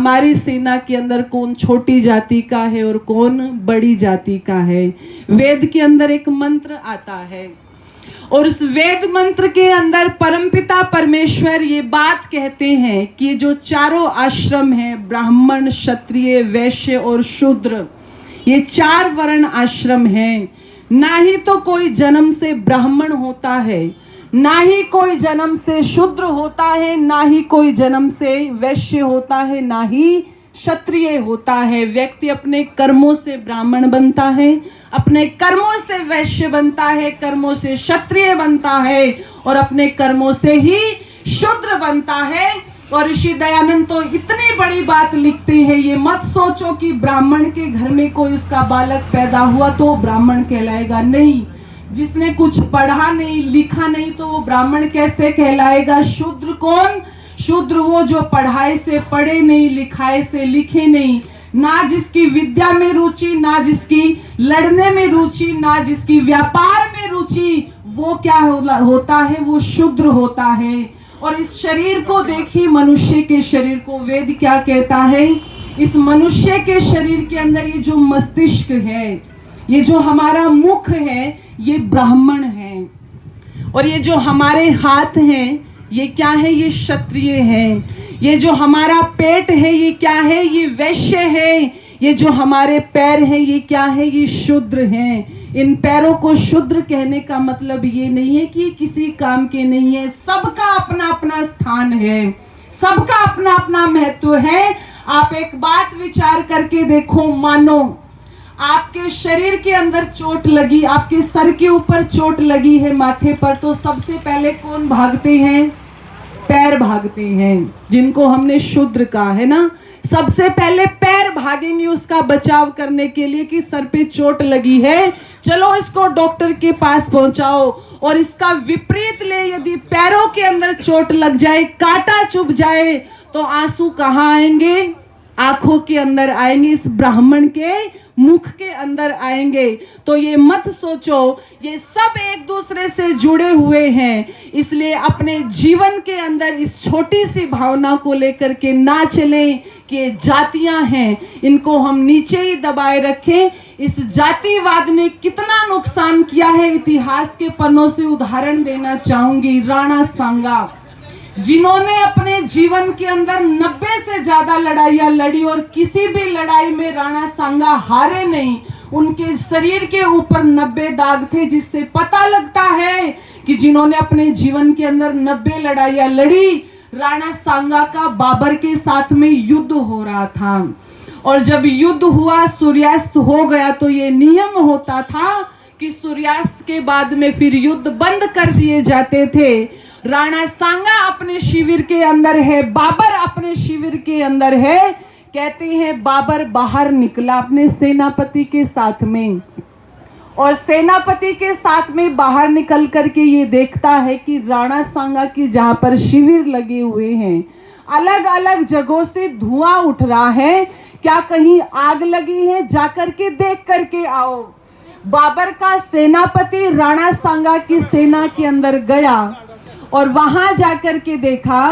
हमारी सेना के अंदर कौन छोटी जाति का है और कौन बड़ी जाति का है। वेद के अंदर एक मंत्र आता है और उस वेद मंत्र के अंदर परमपिता परमेश्वर ये बात कहते हैं कि जो चारों आश्रम हैं, ब्राह्मण, क्षत्रिय, वैश्य और शूद्र, ये 4 वर्ण आश्रम हैं। ना ही तो कोई जन्म से ब्राह्मण होता है, ना ही कोई जन्म से शूद्र होता है, ना ही कोई जन्म से वैश्य होता है, ना ही क्षत्रिय होता है। व्यक्ति अपने कर्मों से ब्राह्मण बनता है, अपने कर्मों से वैश्य बनता है, कर्मों से क्षत्रिय बनता है और अपने कर्मों से ही शूद्र बनता है। और ऋषि दयानंद तो इतनी बड़ी बात लिखते हैं, ये मत सोचो कि ब्राह्मण के घर में कोई उसका बालक पैदा हुआ तो ब्राह्मण कहलाएगा। नहीं, जिसने कुछ पढ़ा नहीं लिखा नहीं तो वो ब्राह्मण कैसे कहलाएगा। शूद्र कौन? शूद्र वो जो पढ़ाई से पढ़े नहीं, लिखाई से लिखे नहीं, ना जिसकी विद्या में रुचि, ना जिसकी लड़ने में रुचि, ना जिसकी व्यापार में रुचि, वो क्या होता है? वो शूद्र होता है। और इस शरीर को देखिए, मनुष्य के शरीर को वेद क्या कहता है? इस मनुष्य के शरीर के अंदर ये जो मस्तिष्क है, ये जो हमारा मुख है, ये ब्राह्मण है। और ये जो हमारे हाथ हैं, ये क्या है? ये क्षत्रिय है। ये जो हमारा पेट है, ये क्या है? ये वैश्य है। ये जो हमारे पैर हैं, ये क्या है? ये शूद्र हैं। इन पैरों को शूद्र कहने का मतलब ये नहीं है कि किसी काम के नहीं है। सबका अपना अपना स्थान है, सबका अपना अपना महत्व है। आप एक बात विचार करके देखो, मानो आपके शरीर के अंदर चोट लगी, आपके सर के ऊपर चोट लगी है माथे पर, तो सबसे पहले कौन भागते हैं? पैर भागते हैं, जिनको हमने शूद्र कहा है ना। सबसे पहले पैर भागेंगे उसका बचाव करने के लिए कि सर पे चोट लगी है, चलो इसको डॉक्टर के पास पहुंचाओ। और इसका विपरीत ले, यदि पैरों के अंदर चोट लग जाए, कांटा चुभ जाए, तो आंसू कहाँ आएंगे? आंखों के अंदर आएंगे, इस ब्राह्मण के मुख के अंदर आएंगे। तो ये मत सोचो, ये सब एक दूसरे से जुड़े हुए हैं। इसलिए अपने जीवन के अंदर इस छोटी सी भावना को लेकर के ना चलें कि जातियां हैं, इनको हम नीचे ही दबाए रखें। इस जातिवाद ने कितना नुकसान किया है, इतिहास के पन्नों से उदाहरण देना चाहूंगी। राणा सांगा, जिन्होंने अपने जीवन के अंदर 90 से ज्यादा लड़ाइयां लड़ी और किसी भी लड़ाई में राणा सांगा हारे नहीं। उनके शरीर के ऊपर 90 दाग थे, जिससे पता लगता है कि जिन्होंने अपने जीवन के अंदर 90 लड़ाइयां लड़ी। राणा सांगा का बाबर के साथ में युद्ध हो रहा था और जब युद्ध हुआ, सूर्यास्त हो गया, तो ये नियम होता था कि सूर्यास्त के बाद में फिर युद्ध बंद कर दिए जाते थे। राणा सांगा अपने शिविर के अंदर है, बाबर अपने शिविर के अंदर है। कहते हैं बाबर बाहर निकला अपने सेनापति के साथ में, और सेनापति के साथ में बाहर निकल करके ये देखता है कि राणा सांगा की जहां पर शिविर लगे हुए हैं, अलग अलग जगहों से धुआं उठ रहा है। क्या कहीं आग लगी है? जाकर के देख करके आओ। बाबर का सेनापति राणा सांगा की सेना के अंदर गया और वहां जाकर के देखा।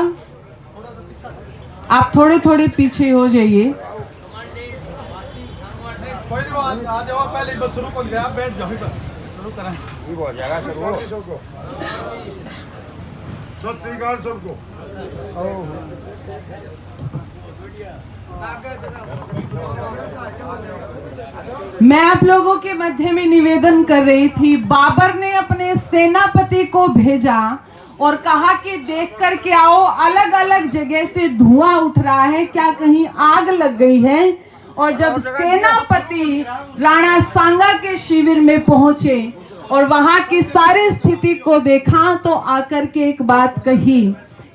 आप थोड़े थोड़े पीछे हो जाइए। मैं आप लोगों के मध्य में निवेदन कर रही थी, बाबर ने अपने सेनापति को भेजा और कहा कि देख करके आओ, अलग अलग जगह से धुआं उठ रहा है, क्या कहीं आग लग गई है। और जब सेनापति राणा सांगा के शिविर में पहुंचे और वहां की सारी स्थिति को देखा, तो आकर के एक बात कही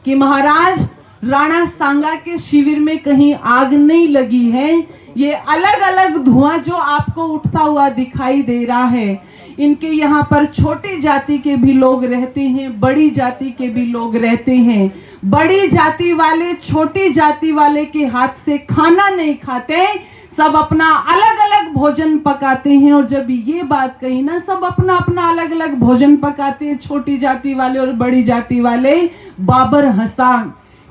कि महाराज, राणा सांगा के शिविर में कहीं आग नहीं लगी है, ये अलग अलग धुआं जो आपको उठता हुआ दिखाई दे रहा है, इनके यहाँ पर छोटी जाति के भी लोग रहते हैं, बड़ी जाति के भी लोग रहते हैं। बड़ी जाति वाले छोटी जाति वाले के हाथ से खाना नहीं खाते, सब अपना अलग अलग भोजन पकाते हैं। और जब ये बात कही ना, सब अपना अपना अलग अलग भोजन पकाते हैं, छोटी जाति वाले और बड़ी जाति वाले, बाबर हंसा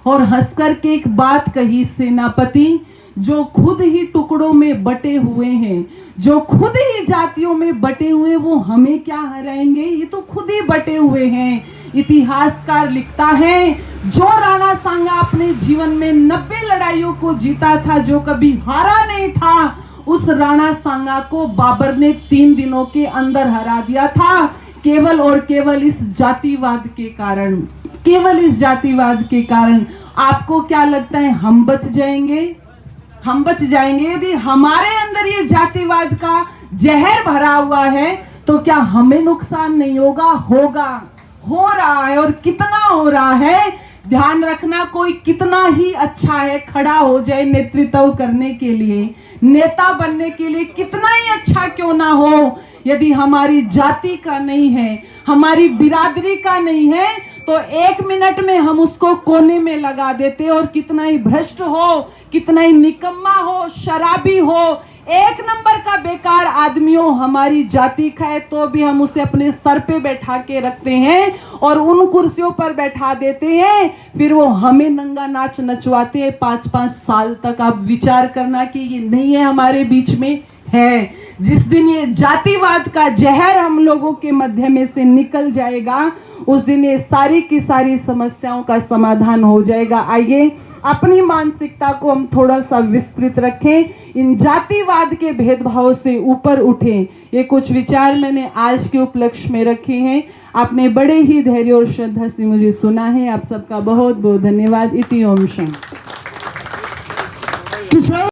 और हंसकर के एक बात कही सेनापति, जो खुद ही टुकड़ों में बटे हुए हैं, जो खुद ही जातियों में बटे हुए, वो हमें क्या हराएंगे, ये तो खुद ही बटे हुए हैं। इतिहासकार लिखता है, जो राणा सांगा अपने जीवन में 90 लड़ाइयों को जीता था, जो कभी हारा नहीं था, उस राणा सांगा को बाबर ने 3 दिनों के अंदर हरा दिया था, केवल और केवल इस जातिवाद के कारण, केवल इस जातिवाद के कारण। आपको क्या लगता है हम बच जाएंगे? हम बच जाएंगे? यदि हमारे अंदर ये जातिवाद का जहर भरा हुआ है तो क्या हमें नुकसान नहीं होगा? होगा, हो रहा है। और कितना हो रहा है, ध्यान रखना, कोई कितना ही अच्छा है, खड़ा हो जाए नेतृत्व करने के लिए, नेता बनने के लिए, कितना ही अच्छा क्यों ना हो, यदि हमारी जाति का नहीं है, हमारी बिरादरी का नहीं है, तो 1 मिनट में हम उसको कोने में लगा देते। और कितना ही भ्रष्ट हो, कितना ही निकम्मा हो, शराबी हो, 1 नंबर का बेकार आदमी हो, हमारी जाति का है, तो भी हम उसे अपने सर पे बैठा के रखते हैं और उन कुर्सियों पर बैठा देते हैं। फिर वो हमें नंगा नाच नचवाते हैं 5-5 साल तक। आप विचार करना कि ये नहीं है, हमारे बीच में है। जिस दिन ये जातिवाद का जहर हम लोगों के मध्य में से निकल जाएगा, उस दिन ये सारी की सारी समस्याओं का समाधान हो जाएगा। आइए अपनी मानसिकता को हम थोड़ा सा विस्तृत रखें, इन जातिवाद के भेदभाव से ऊपर उठें। ये कुछ विचार मैंने आज के उपलक्ष्य में रखे हैं। आपने बड़े ही धैर्य और श्रद्धा से मुझे सुना है। आप सबका बहुत बहुत धन्यवाद। इति ओम शम।